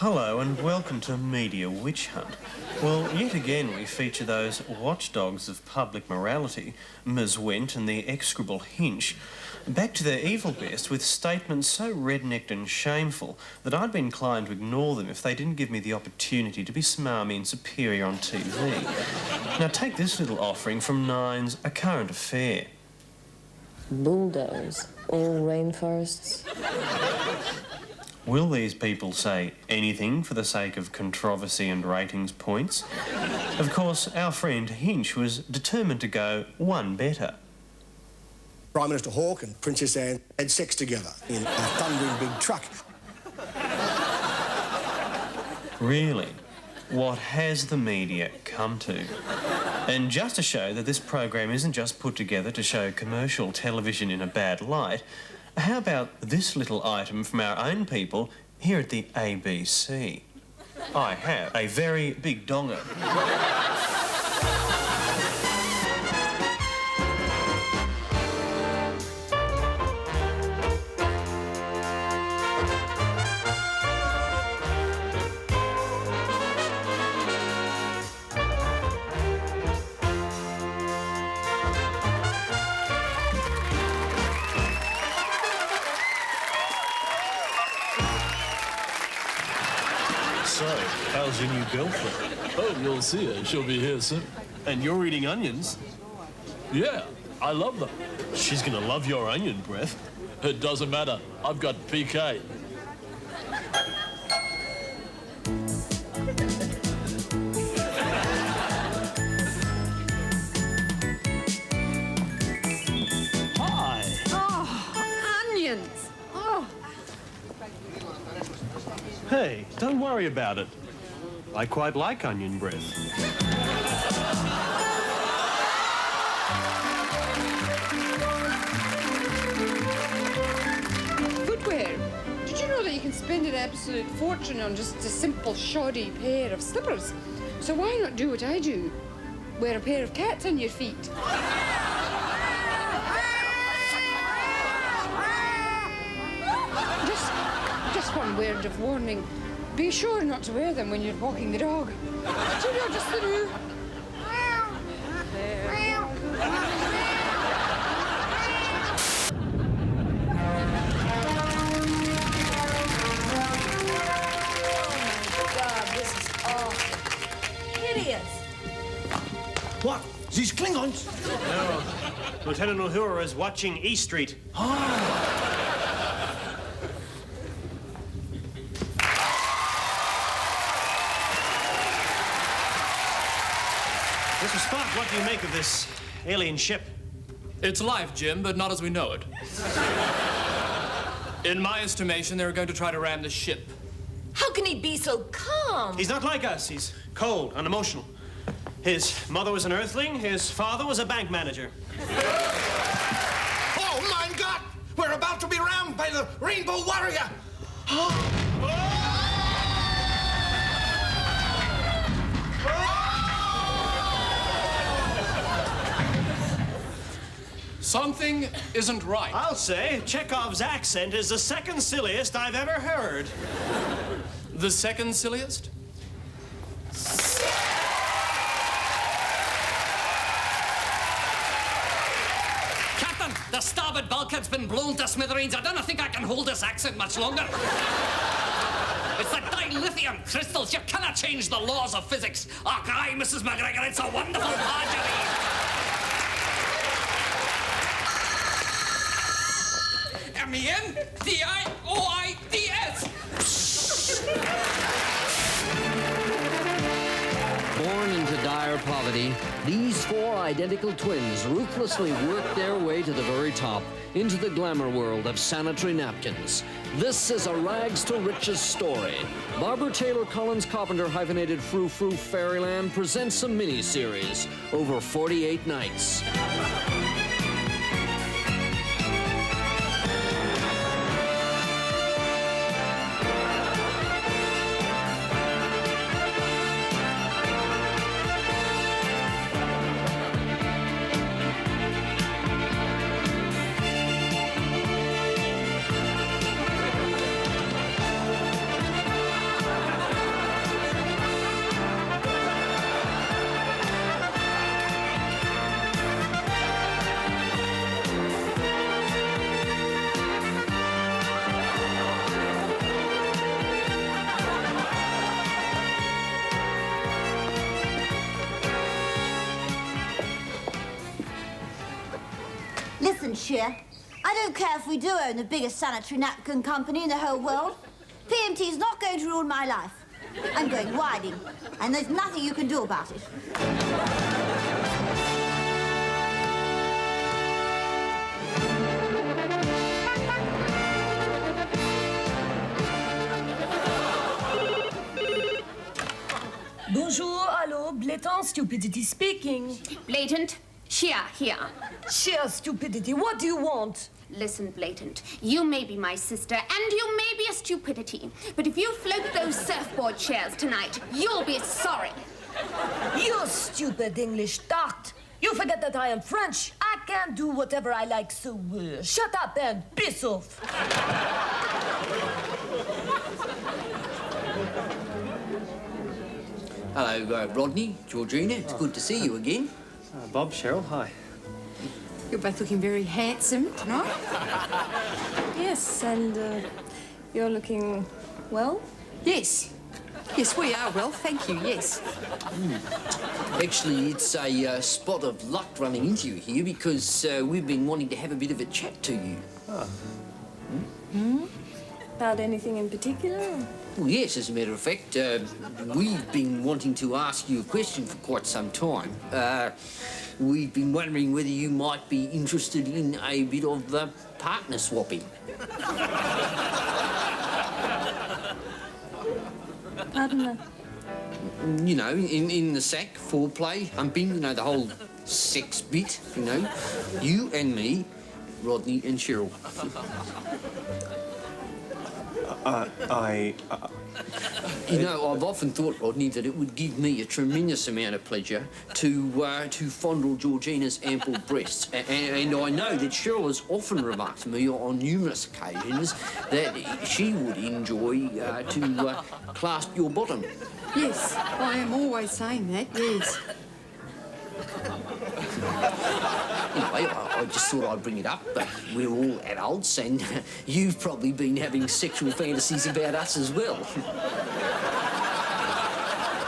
Hello and welcome to Media Witch Hunt. Well, yet again we feature those watchdogs of public morality, Ms. Went and the execrable Hinch, back to their evil best with statements so rednecked and shameful that I'd be inclined to ignore them if they didn't give me the opportunity to be smarmy and superior on TV. Now take this little offering from Nine's A Current Affair. Bulldoze all rainforests. Will these people say anything for the sake of controversy and ratings points? Of course, our friend Hinch was determined to go one better. Prime Minister Hawke and Princess Anne had sex together in a thundering big truck. Really? What has the media come to? And just to show that this program isn't just put together to show commercial television in a bad light, how about this little item from our own people here at the ABC? I have a very big donger. So, how's your new girlfriend? Oh, you'll see her. She'll be here soon. And you're eating onions? Yeah, I love them. She's gonna love your onion breath. It doesn't matter. I've got PK. Hi. Oh, onions. Oh. Hey, don't worry about it. I quite like onion breath. Footwear. Did you know that you can spend an absolute fortune on just a simple shoddy pair of slippers? So why not do what I do? Wear a pair of cats on your feet. Just one word of warning. Be sure not to wear them when you're walking the dog. Do you know just the new? God, this is awful. Hideous. What? These Klingons? No, Lieutenant Uhura is watching E Street. Mr. Spock, what do you make of this alien ship? It's life, Jim, but not as we know it. In my estimation, they're going to try to ram the ship. How can he be so calm? He's not like us. He's cold, unemotional. His mother was an Earthling. His father was a bank manager. Oh, my God! We're about to be rammed by the Rainbow Warrior! Something isn't right. I'll say Chekhov's accent is the second silliest I've ever heard. The second silliest? Captain, the starboard bulkhead's been blown to smithereens. I don't think I can hold this accent much longer. It's the dilithium crystals. You cannot change the laws of physics. Oh, aye, Mrs. McGregor, it's a wonderful party. MENDIOIDS. Born into dire poverty, these four identical twins ruthlessly worked their way to the very top, into the glamour world of sanitary napkins. This is a rags to riches story. Barbara Taylor Collins Carpenter hyphenated Frou Frou Fairyland presents a mini-series over 48 nights. Listen, Cher, I don't care if we do own the biggest sanitary napkin company in the whole world. PMT's not going to ruin my life. I'm going whining, and there's nothing you can do about it. Bonjour, hello, blatant stupidity speaking. Blatant, Shia here. Sheer stupidity, what do you want? Listen, Blatant, you may be my sister and you may be a stupidity, but if you float those surfboard chairs tonight, you'll be sorry. You stupid English tart. You forget that I am French. I can do whatever I like, so shut up and piss off. Hello, Rodney, Georgina. It's good to see you again. Bob, Cheryl, hi. You're both looking very handsome tonight. Yes, and you're looking well? Yes. Yes, we are well, thank you, yes. Actually, it's a spot of luck running into you here because we've been wanting to have a bit of a chat to you. About anything in particular? Well, yes, as a matter of fact, we've been wanting to ask you a question for quite some time. We've been wondering whether you might be interested in a bit of partner swapping. Pardon me? You know, in the sack, foreplay, humping, you know, the whole sex bit, you know. You and me, Rodney and Cheryl. You know, I've often thought, Rodney, that it would give me a tremendous amount of pleasure to fondle Georgina's ample breasts. And I know that Cheryl has often remarked to me on numerous occasions that she would enjoy to clasp your bottom. Yes, I am always saying that, yes. Anyway, I just thought I'd bring it up, but we're all adults and you've probably been having sexual fantasies about us as well.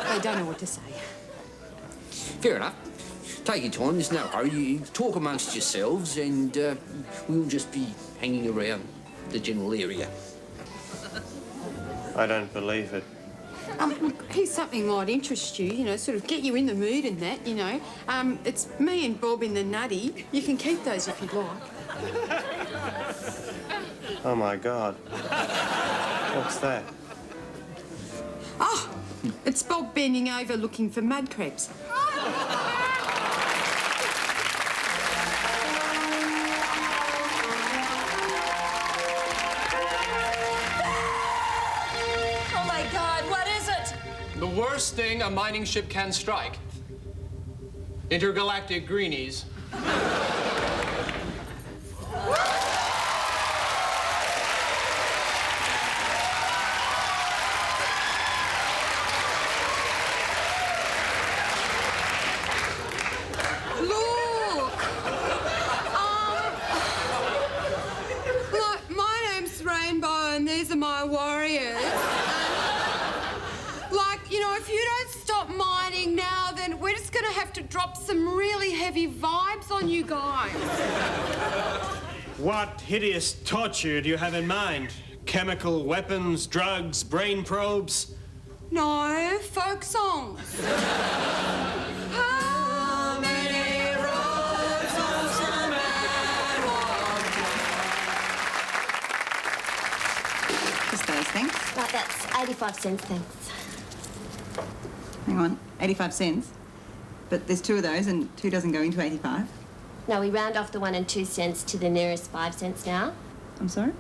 I don't know what to say. Fair enough. Take your time, there's no hurry. You talk amongst yourselves and we'll just be hanging around the general area. I don't believe it. Look, here's something might interest you, you know, sort of get you in the mood and that, you know. It's me and Bob in the Nutty. You can keep those if you'd like. Oh, my God. What's that? Oh, it's Bob bending over looking for mud crabs. Oh my God, what is it? The worst thing a mining ship can strike. Intergalactic greenies. Look, my name's Rainbow and these are my warriors. You know, if you don't stop mining now, then we're just going to have to drop some really heavy vibes on you guys. What hideous torture do you have in mind? Chemical weapons, drugs, brain probes? No, folk songs. How many roads must a man walk? Just those, thanks. Right, that's 85 cents, thanks. Hang on, 85 cents. But there's two of those and two doesn't go into 85. No, we round off the 1 and 2 cents to the nearest 5 cents now. I'm sorry?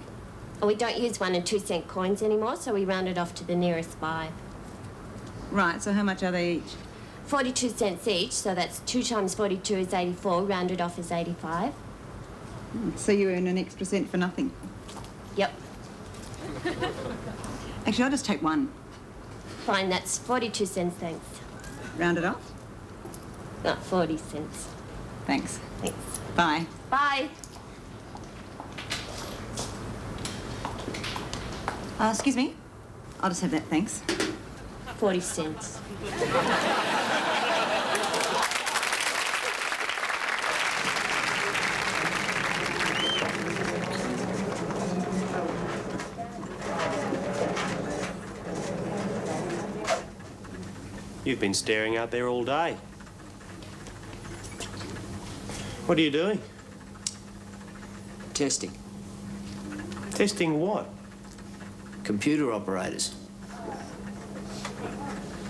And we don't use 1 and 2 cent coins anymore, so we round it off to the nearest 5. Right, so how much are they each? 42 cents each, so that's 2 times 42 is 84, rounded off is 85. So you earn an extra cent for nothing? Yep. Actually, I'll just take one. Fine, that's 42 cents, thanks. Round it off? Not 40 cents. Thanks. Thanks. Bye. Bye. Excuse me? I'll just have that, thanks. 40 cents. You've been staring out there all day. What are you doing? Testing. Testing what? Computer operators.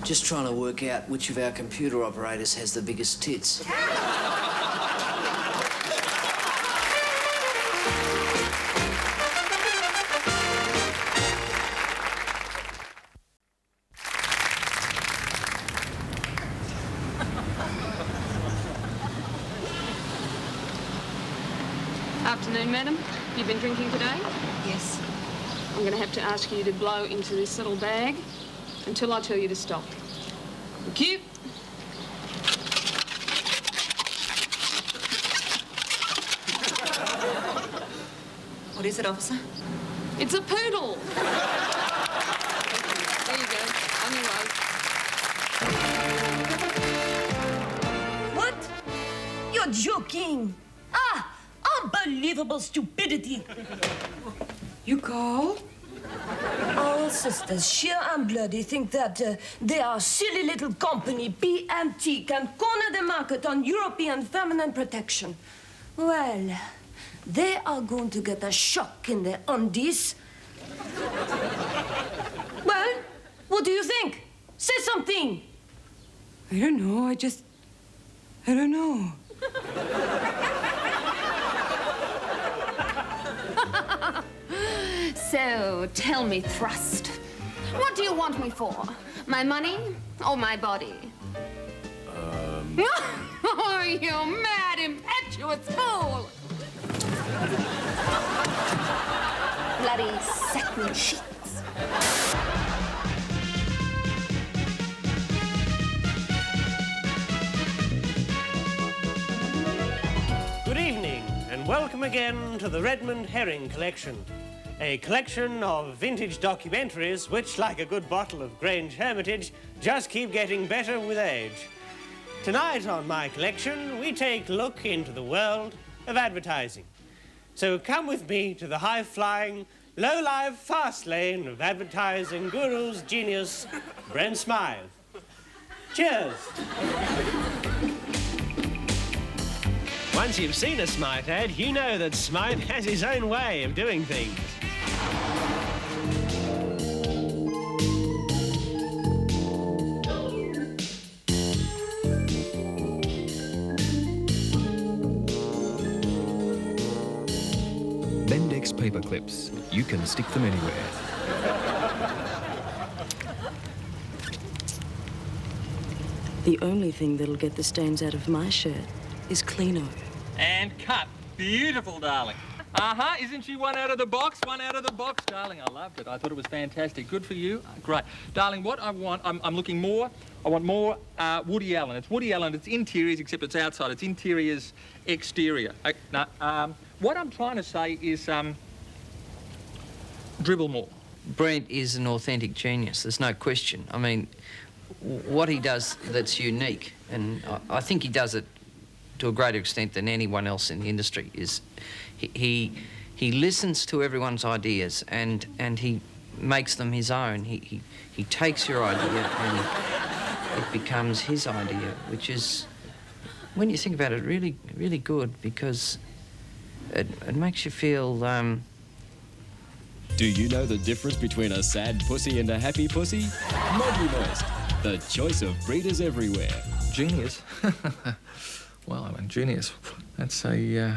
Just trying to work out which of our computer operators has the biggest tits. Afternoon, madam. You've been drinking today? Yes. I'm going to have to ask you to blow into this little bag until I tell you to stop. Thank you. What is it, officer? It's a poodle. There you go. On your way. What? You're joking. Ah, unbelievable stupidity. You call? Our sisters, sheer and bloody, think that they are a silly little company, PMT, can corner the market on European feminine protection. Well, they are going to get a shock in their undies. Well, what do you think? Say something. I don't know. I don't know. So, tell me, Thrust, what do you want me for? My money or my body? Oh, you mad, impetuous fool! Bloody satin sheets. Good evening, and welcome again to the Redmond Herring Collection. A collection of vintage documentaries which, like a good bottle of Grange Hermitage, just keep getting better with age. Tonight on my collection, we take a look into the world of advertising. So come with me to the high-flying, low-life fast lane of advertising guru's genius, Brent Smythe. Cheers. Once you've seen a Smythe ad, you know that Smythe has his own way of doing things. Bendix paper clips. You can stick them anywhere. The only thing that'll get the stains out of my shirt is Cleano. And cut. Beautiful, darling. Uh-huh. Isn't she one out of the box? One out of the box, darling. I loved it. I thought it was fantastic. Good for you. Great. Darling, what I want, I'm looking more, I want more Woody Allen. It's Woody Allen. It's interiors, except it's outside. It's interiors, exterior. What I'm trying to say is dribble more. Brent is an authentic genius, there's no question. I mean, what he does that's unique, and I think he does it to a greater extent than anyone else in the industry, is he listens to everyone's ideas and he makes them his own. He takes your idea and it becomes his idea, which is, when you think about it, really, really good, because it makes you feel... Do you know the difference between a sad pussy and a happy pussy? Moggy Moist, the choice of breeders everywhere. Genius? Well, I mean, genius. That's a,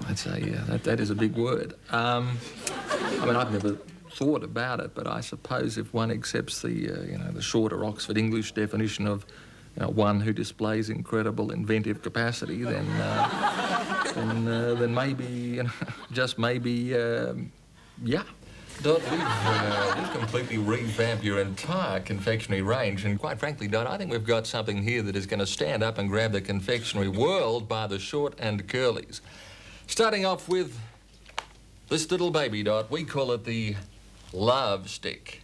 that is a big word. I mean, I've never thought about it, but I suppose if one accepts the, the shorter Oxford English definition of, one who displays incredible inventive capacity, then maybe, just maybe, yeah. Dot, we've completely revamped your entire confectionery range, and quite frankly, Dot, I think we've got something here that is going to stand up and grab the confectionery world by the short and curlies. Starting off with this little baby, Dot. We call it the Love Stick.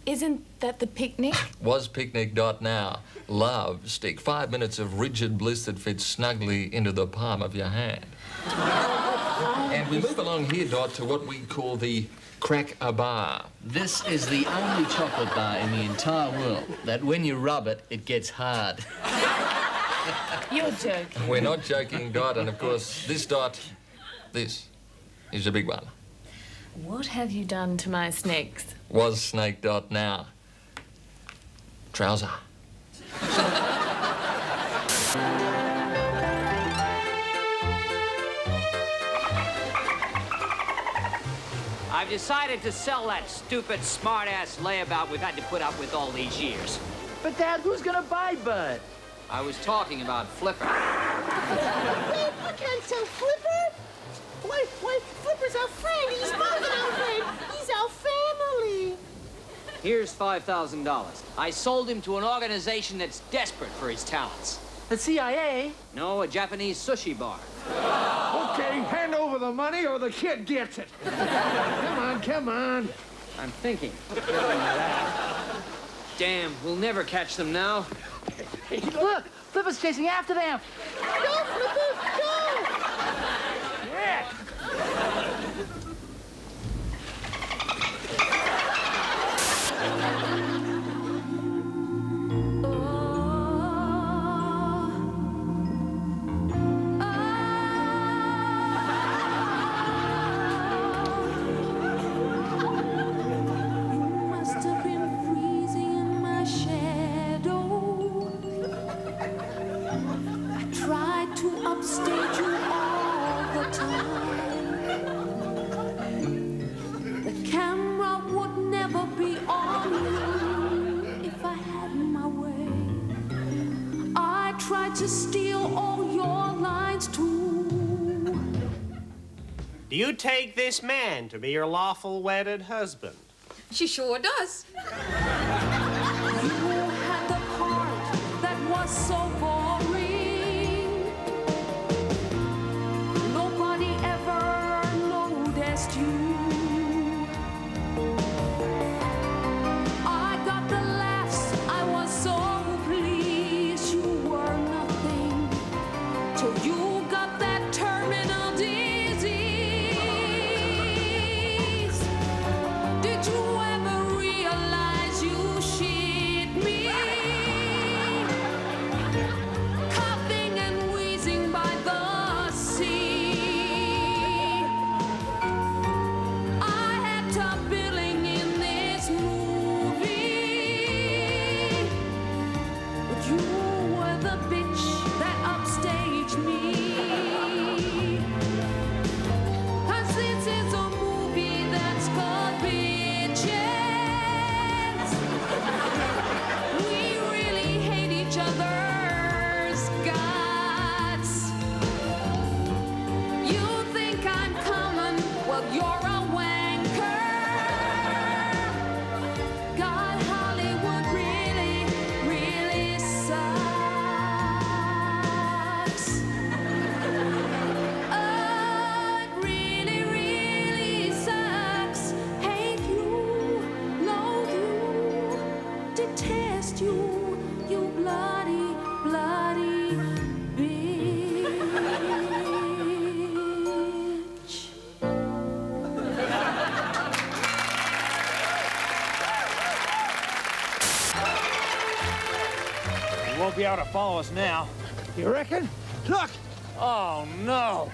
Isn't that the picnic? Was picnic, Dot, now. Love Stick. 5 minutes of rigid bliss that fits snugly into the palm of your hand. And we move along here, Dot, to what we call the Crack-A-Bar. This is the only chocolate bar in the entire world that when you rub it, it gets hard. You're joking. We're not joking, Dot, and of course, this is a big one. What have you done to my snakes? Was Snake, Dot, now. Trouser. I've decided to sell that stupid, smart-ass layabout we've had to put up with all these years. But, Dad, who's gonna buy Bud? I was talking about Flipper. I can't sell Flipper. Why, Flipper's our friend. He's more than our friend. He's our family. Here's $5,000. I sold him to an organization that's desperate for his talents. The CIA? No, a Japanese sushi bar. Okay, hand over the money or the kid gets it. Come on, come on. I'm thinking. Damn, we'll never catch them now. Hey, look, Flipper's chasing after them. Go, Flipper, go! Yeah. Upstage you all the time. The camera would never be on you if I had my way. I tried to steal all your lines too. Do you take this man to be your lawful wedded husband? She sure does. You had the part that was so boring. Nobody ever noticed you. I got the laughs, I was so pleased. You were nothing till you got that terminal disease. Did you ever realize you shit me? Coughing and wheezing by the sea. I had top billing in this movie, but you were the bitch that upstaged me. 'Cause this is a movie that's called bitches. We really hate each other's guts. You think I'm coming? Well, you're a wanker. God, Hollywood really, really sucks. Oh, it really, really sucks. Hate you, loathe you, detest you, you bloody, bloody bitch. You won't be able to follow us now. You reckon? Look! Oh, no.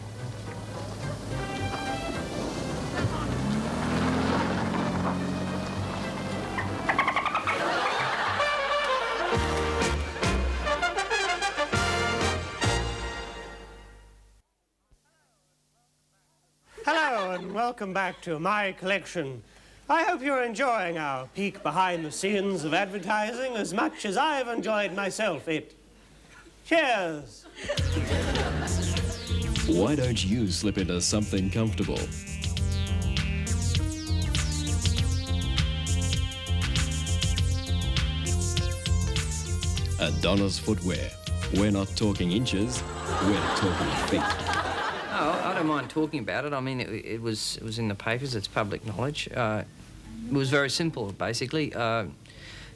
Hello, and welcome back to my collection. I hope you're enjoying our peek behind the scenes of advertising as much as I've enjoyed myself it. Cheers! Why don't you slip into something comfortable? Adonis Footwear. We're not talking inches, we're talking feet. Oh, I don't mind talking about it. I mean, it was in the papers. It's public knowledge. It was very simple, basically.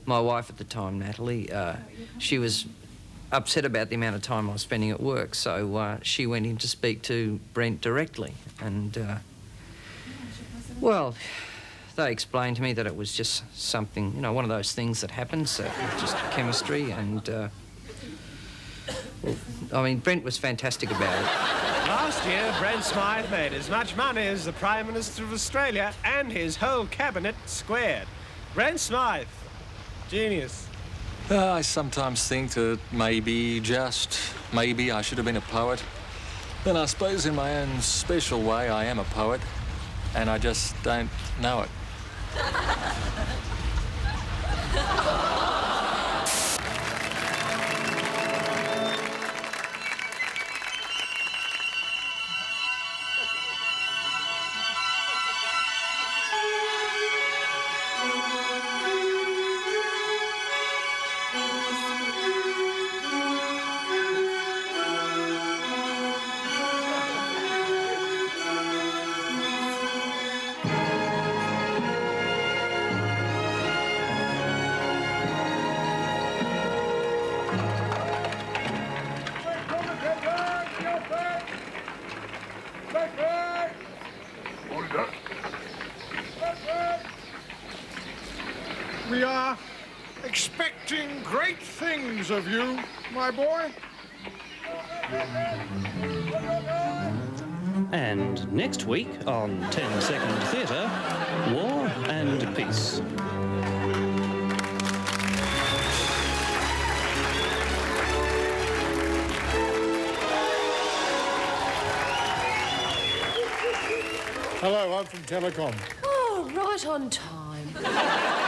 My wife at the time, Natalie, she was upset about the amount of time I was spending at work, so she went in to speak to Brent directly, and, well, they explained to me that it was just something, you know, one of those things that happens, just chemistry, and, well, I mean, Brent was fantastic about it. Last year, Brent Smythe made as much money as the Prime Minister of Australia and his whole cabinet squared. Brent Smythe, genius. I sometimes think that maybe, just maybe, I should have been a poet. Then I suppose in my own special way I am a poet, and I just don't know it. We are expecting great things of you, my boy. And next week on 10 Second Theatre, War and Peace. Hello, I'm from Telecom. Oh, right on time.